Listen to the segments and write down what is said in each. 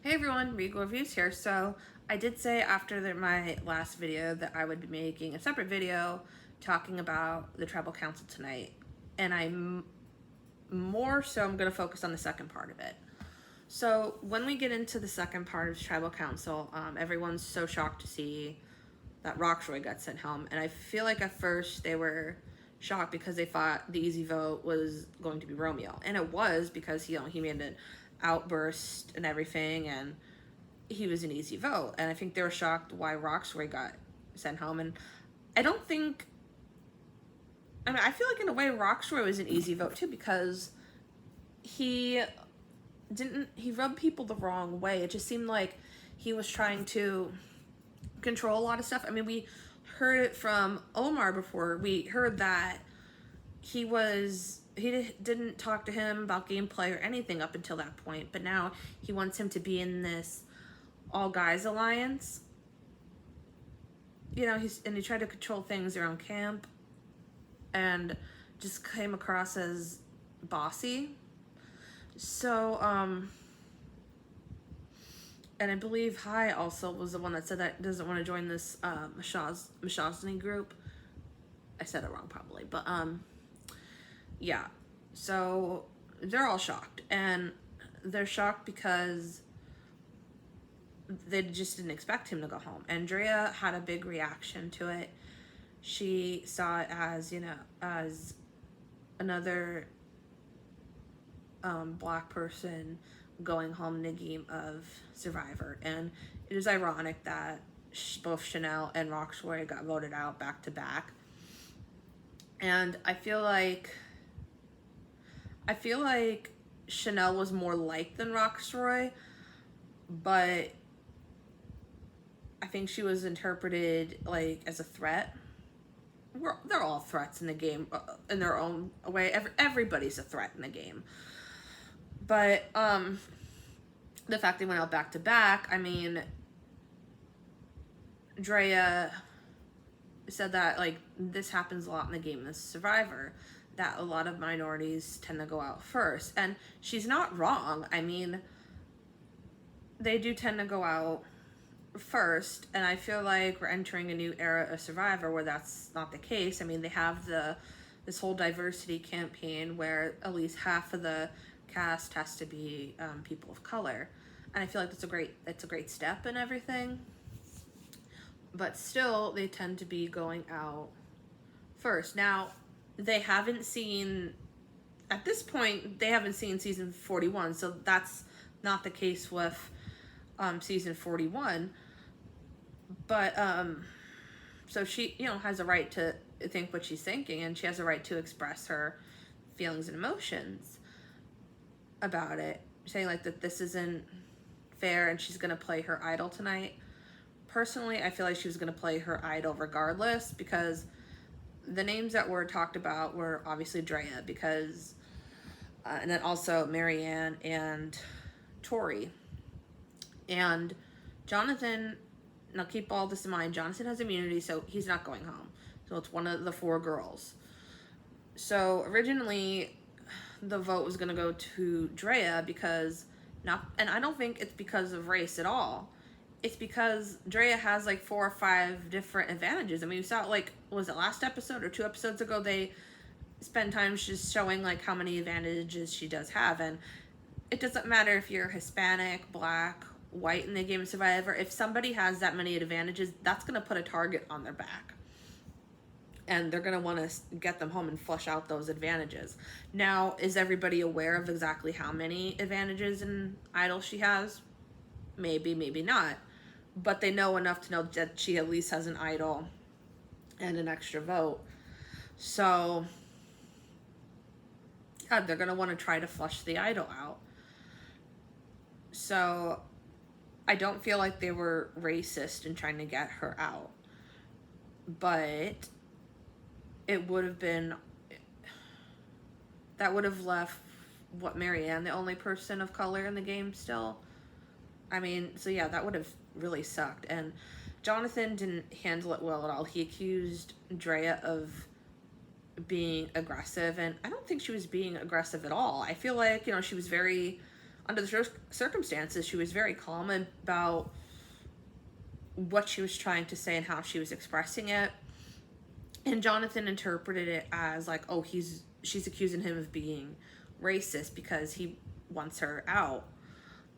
Hey everyone, Regal Reviews here. So I did say after my last video that I would be making a separate video talking about the Tribal Council tonight, and I'm going to focus on the second part of it. So when we get into the second part of Tribal Council, everyone's so shocked to see that Rocksroy got sent home, and I feel like at first they were shocked because they thought the easy vote was going to be Romeo, and it was because he made an outburst and everything, and he was an easy vote. And I think they were shocked why Rocksroy got sent home. And I don't think, I feel like in a way Rocksroy was an easy vote too, because he rubbed people the wrong way. It just seemed like he was trying to control a lot of stuff. I mean, we heard it from Omar before. We heard that he didn't talk to him about gameplay or anything up until that point, but now he wants him to be in this all guys alliance. You know, he tried to control things around camp and just came across as bossy. So, and I believe Hai also was the one that said that doesn't want to join this misogyny group. I said it wrong probably, but yeah. So they're all shocked, and they're shocked because they just didn't expect him to go home. Andrea had a big reaction to it. She saw it as, as another black person going home in a game of Survivor. And it is ironic that both Chanel and Rocksroy got voted out back to back. And I feel like Chanel was more liked than Rocksroy, but I think she was interpreted like as a threat. They're all threats in the game in their own way. Everybody's a threat in the game. But the fact they went out back to back, I mean, Drea said that like this happens a lot in the game as Survivor, that a lot of minorities tend to go out first, and she's not wrong. I mean, they do tend to go out first, and I feel like we're entering a new era of Survivor where that's not the case. I mean, they have this whole diversity campaign where at least half of the cast has to be people of color, and I feel like that's a great step and everything. But still, they tend to be going out first. Now, they haven't seen, at this point, they haven't seen season 41, so that's not the case with season 41. But so she, has a right to think what she's thinking, and she has a right to express her feelings and emotions about it, saying like that this isn't fair, and she's gonna play her idol tonight. Personally, I feel like she was gonna play her idol regardless, because the names that were talked about were obviously Drea, because and then also Marianne and Tori. And Jonathan, now keep all this in mind, Jonathan has immunity, so he's not going home. So it's one of the 4 girls. So originally the vote was going to go to Drea and I don't think it's because of race at all. It's because Drea has like 4 or 5 different advantages. I mean, we saw it like, was it last episode or 2 episodes ago? They spend time just showing like how many advantages she does have. And it doesn't matter if you're Hispanic, black, white in the game of Survivor. If somebody has that many advantages, that's going to put a target on their back. And they're going to want to get them home and flush out those advantages. Now, is everybody aware of exactly how many advantages and idols she has? Maybe, maybe not. But they know enough to know that she at least has an idol and an extra vote. So, yeah, they're going to want to try to flush the idol out. So, I don't feel like they were racist in trying to get her out. But it would have been, that would have left Marianne, the only person of color in the game still. I mean, so yeah, that would have really sucked. And Jonathan didn't handle it well at all. He accused Drea of being aggressive, and I don't think she was being aggressive at all. I feel like, she was very under the circumstances, she was very calm about what she was trying to say and how she was expressing it. And Jonathan interpreted it as like, oh, she's accusing him of being racist because he wants her out,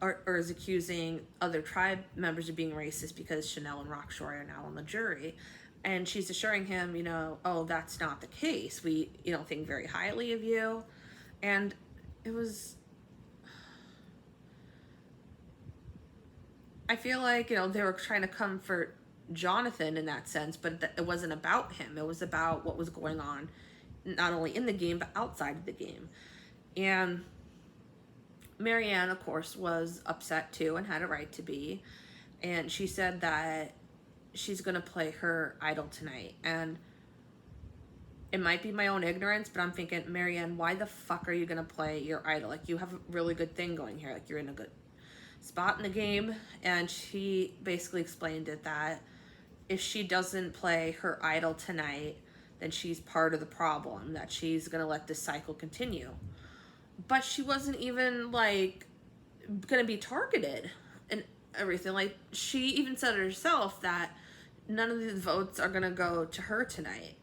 or is accusing other tribe members of being racist because Chanel and Rockshore are now on the jury. And she's assuring him, oh, that's not the case. We, think very highly of you. And it was, I feel like, they were trying to comfort Jonathan in that sense, but it wasn't about him. It was about what was going on, not only in the game, but outside of the game. And Marianne, of course, was upset too and had a right to be. And she said that she's going to play her idol tonight. And it might be my own ignorance, but I'm thinking, Marianne, why the fuck are you going to play your idol? Like, you have a really good thing going here. Like, you're in a good spot in the game. And she basically explained it that if she doesn't play her idol tonight, then she's part of the problem, that she's going to let this cycle continue. But she wasn't even, like, going to be targeted and everything. Like, she even said it herself that none of the votes are going to go to her tonight.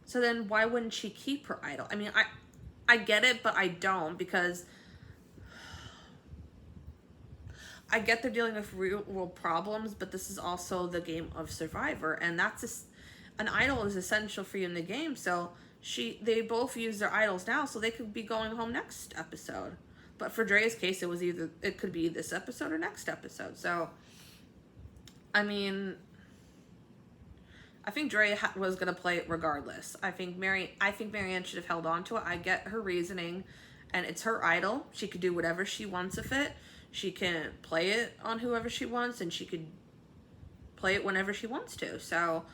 So then why wouldn't she keep her idol? I mean, I get it, but I don't, because I get they're dealing with real world problems, but this is also the game of Survivor, and that's an idol is essential for you in the game. So they both use their idols now, so they could be going home next episode. But for Drea's case, it could be this episode or next episode. So, I mean, I think Drea was gonna play it regardless. I think Marianne should have held on to it. I get her reasoning, and it's her idol. She could do whatever she wants with it. She can play it on whoever she wants, and she could play it whenever she wants to. So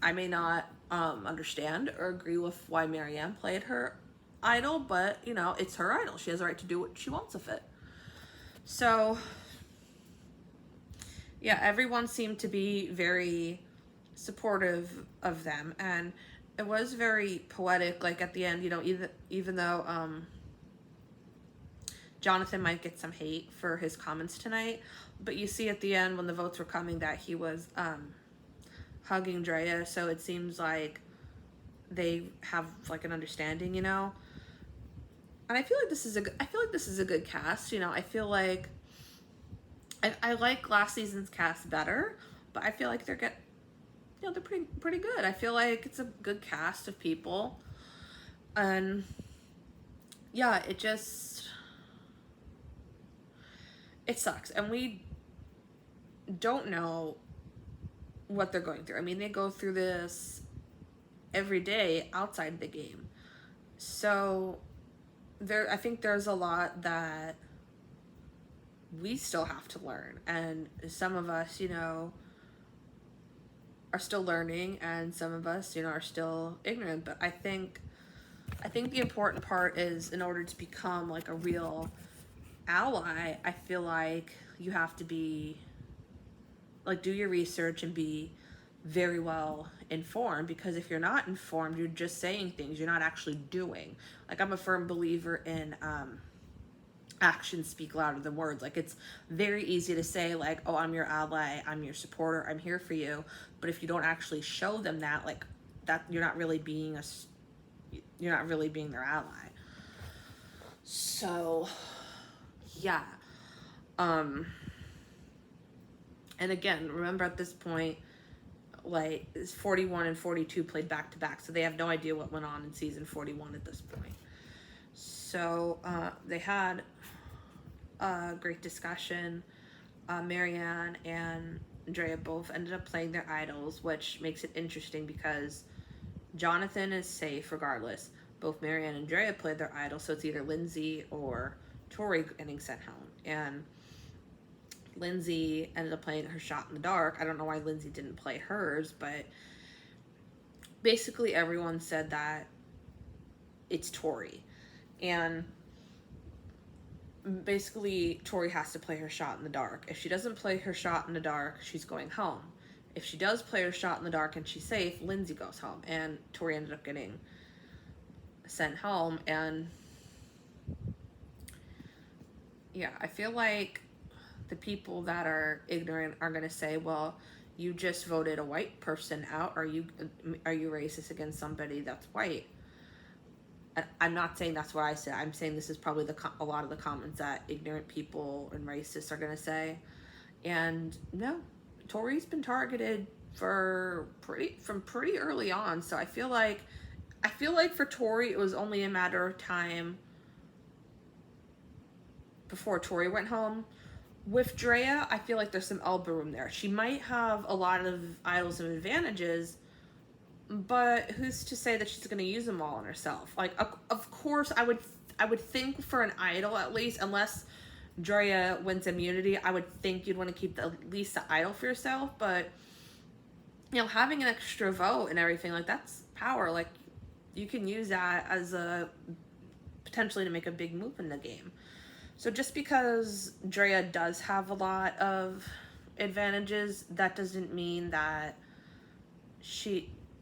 I may not understand or agree with why Marianne played her idol, but it's her idol. She has a right to do what she wants with it. So yeah, everyone seemed to be very supportive of them, and it was very poetic. Like at the end, even though Jonathan might get some hate for his comments tonight, but you see at the end when the votes were coming that he was hugging Drea, so it seems like they have like an understanding, And I feel like this is a good cast. I feel like I like last season's cast better, but I feel like they're pretty good. I feel like it's a good cast of people, and yeah, it sucks, and we don't know what they're going through. I mean, they go through this every day outside of the game, so I think there's a lot that we still have to learn, and some of us, are still learning, and some of us, are still ignorant. But I think the important part is, in order to become like a real ally, I feel like you have to be like, do your research and be very well informed, because if you're not informed, you're just saying things, you're not actually doing. Like, I'm a firm believer in actions speak louder than words. Like, it's very easy to say like, oh, I'm your ally, I'm your supporter, I'm here for you, but if you don't actually show them that, like, that, you're not really being their ally. So yeah, and again, remember at this point, like, 41 and 42 played back to back, so they have no idea what went on in season 41 at this point. So they had a great discussion. Marianne and Drea both ended up playing their idols, which makes it interesting because Jonathan is safe regardless. Both Marianne and Drea played their idols, so it's either Lindsay or Tori getting sent home. And Lindsay ended up playing her shot in the dark. I don't know why Lindsay didn't play hers, but basically everyone said that it's Tori. And basically Tori has to play her shot in the dark. If she doesn't play her shot in the dark, she's going home. If she does play her shot in the dark and she's safe, Lindsay goes home. And Tori ended up getting sent home. And Yeah, I feel like the people that are ignorant are going to say, well, you just voted a white person out. Are you racist against somebody that's white? And I'm not saying that's what I said. I'm saying this is probably a lot of the comments that ignorant people and racists are going to say. And no, Tori's been targeted from pretty early on. So I feel like for Tori it was only a matter of time before Tori went home. With Drea, I feel like there's some elbow room there. She might have a lot of idols and advantages, but who's to say that she's going to use them all on herself? Like, of course, I would think for an idol at least, unless Drea wins immunity, I would think you'd want to keep at least the idol for yourself. But having an extra vote and everything, like, that's power. Like, you can use that as a potentially to make a big move in the game. So just because Drea does have a lot of advantages, that doesn't mean that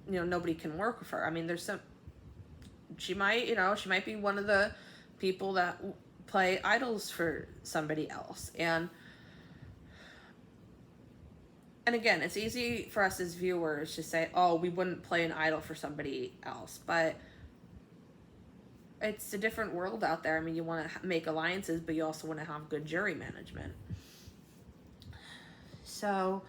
nobody can work with her. I mean, she might be one of the people that play idols for somebody else. And again, it's easy for us as viewers to say, oh, we wouldn't play an idol for somebody else, but it's a different world out there. I mean, you want to make alliances, but you also want to have good jury management. So,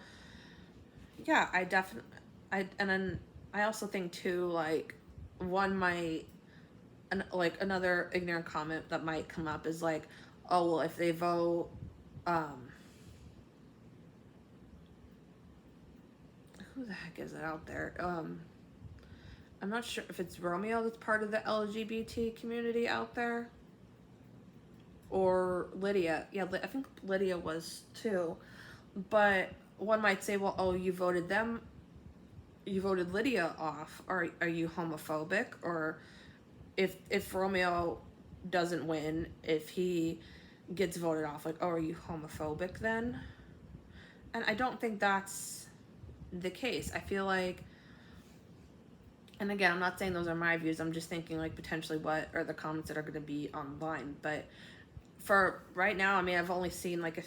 yeah, and then I also think too, like, another ignorant comment that might come up is like, oh, well, if they vote, who the heck is it out there? I'm not sure if it's Romeo that's part of the LGBT community out there, or Lydia. Yeah, I think Lydia was too. But one might say, well, oh, you voted Lydia off. Are you homophobic? Or if Romeo doesn't win, if he gets voted off, like, oh, are you homophobic then? And I don't think that's the case. I feel like, and again, I'm not saying those are my views, I'm just thinking like potentially what are the comments that are going to be online. But for right now, I mean, I've only seen like a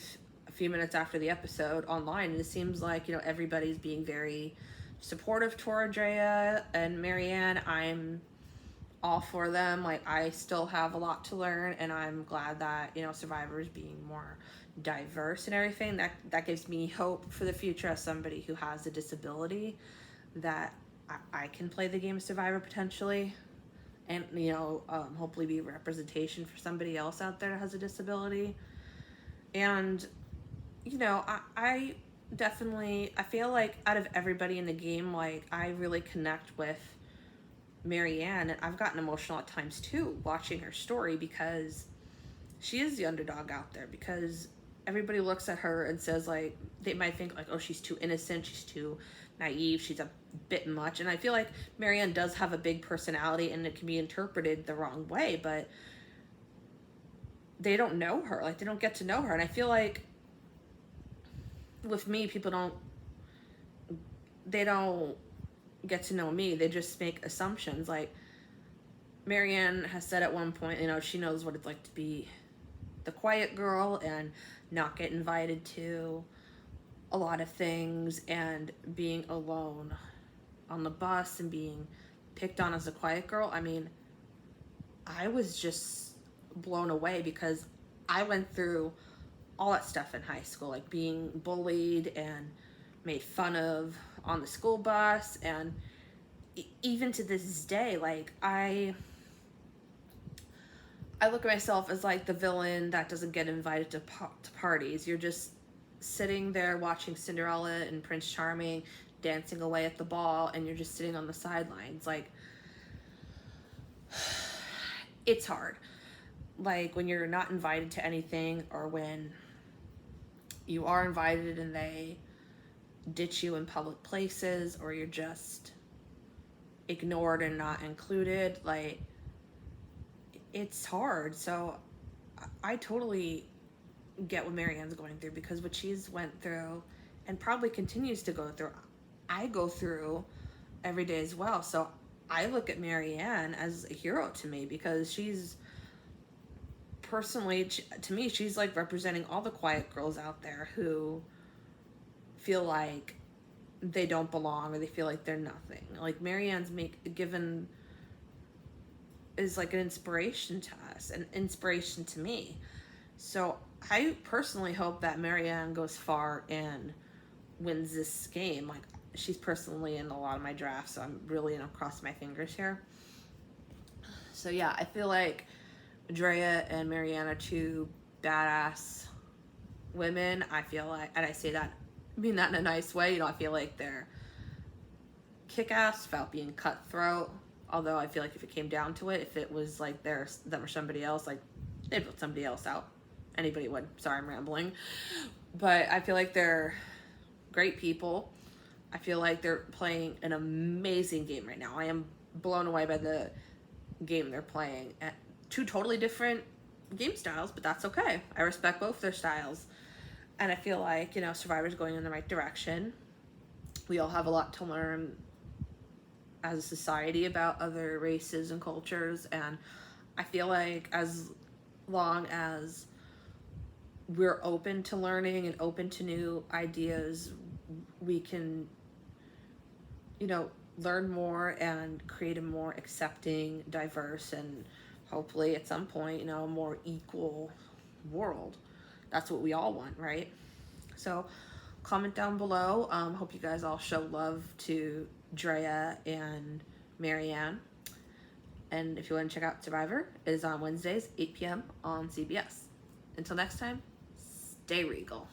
few minutes after the episode online, and it seems like everybody's being very supportive toward Drea and Marianne. I'm all for them. Like, I still have a lot to learn, and I'm glad that Survivor is being more diverse and everything. That gives me hope for the future as somebody who has a disability, that I can play the game of Survivor potentially, and hopefully be representation for somebody else out there that has a disability. And I definitely, I feel like out of everybody in the game, like, I really connect with Marianne, and I've gotten emotional at times too watching her story, because she is the underdog out there. Because everybody looks at her and says, like, they might think like, oh, she's too innocent, she's too naive, she's a bit much. And I feel like Marianne does have a big personality, and it can be interpreted the wrong way, but they don't know her. Like, they don't get to know her. And I feel like with me, people don't get to know me. They just make assumptions. Like, Marianne has said at one point, she knows what it's like to be the quiet girl and not get invited to a lot of things, and being alone on the bus and being picked on as a quiet girl. I mean, I was just blown away, because I went through all that stuff in high school, like being bullied and made fun of on the school bus. And even to this day, like, I look at myself as like the villain that doesn't get invited to parties. You're just sitting there watching Cinderella and Prince Charming dancing away at the ball, and you're just sitting on the sidelines. Like, it's hard. Like, when you're not invited to anything, or when you are invited and they ditch you in public places, or you're just ignored and not included, like, it's hard. So I totally get what Marianne's going through, because what she's went through and probably continues to go through, I go through every day as well. So I look at Marianne as a hero to me, because she's personally, to me, she's like representing all the quiet girls out there who feel like they don't belong or they feel like they're nothing. Like Marianne's given is like an inspiration to us, an inspiration to me. So I personally hope that Marianne goes far and wins this game. Like she's personally in a lot of my drafts, so I'm really gonna cross my fingers here. So yeah, I feel like Drea and Marianne are two badass women. I feel like, and I say that, I mean that in a nice way. You know, I feel like they're kick-ass without being cutthroat. Although I feel like if it came down to it, if it was like them or somebody else, like they'd put somebody else out. Anybody would. Sorry, I'm rambling. But I feel like they're great people. I feel like they're playing an amazing game right now. I am blown away by the game they're playing. At two totally different game styles, but that's okay. I respect both their styles. And I feel like, you know, Survivor's going in the right direction. We all have a lot to learn as a society about other races and cultures, and I feel like as long as we're open to learning and open to new ideas, we can, you know, learn more and create a more accepting, diverse, and hopefully at some point, you know, a more equal world. That's what we all want, right? So comment down below. Hope you guys all show love to Drea and Marianne. And if you want to check out Survivor, it is on Wednesdays, 8 p.m. on CBS. Until next time, stay regal.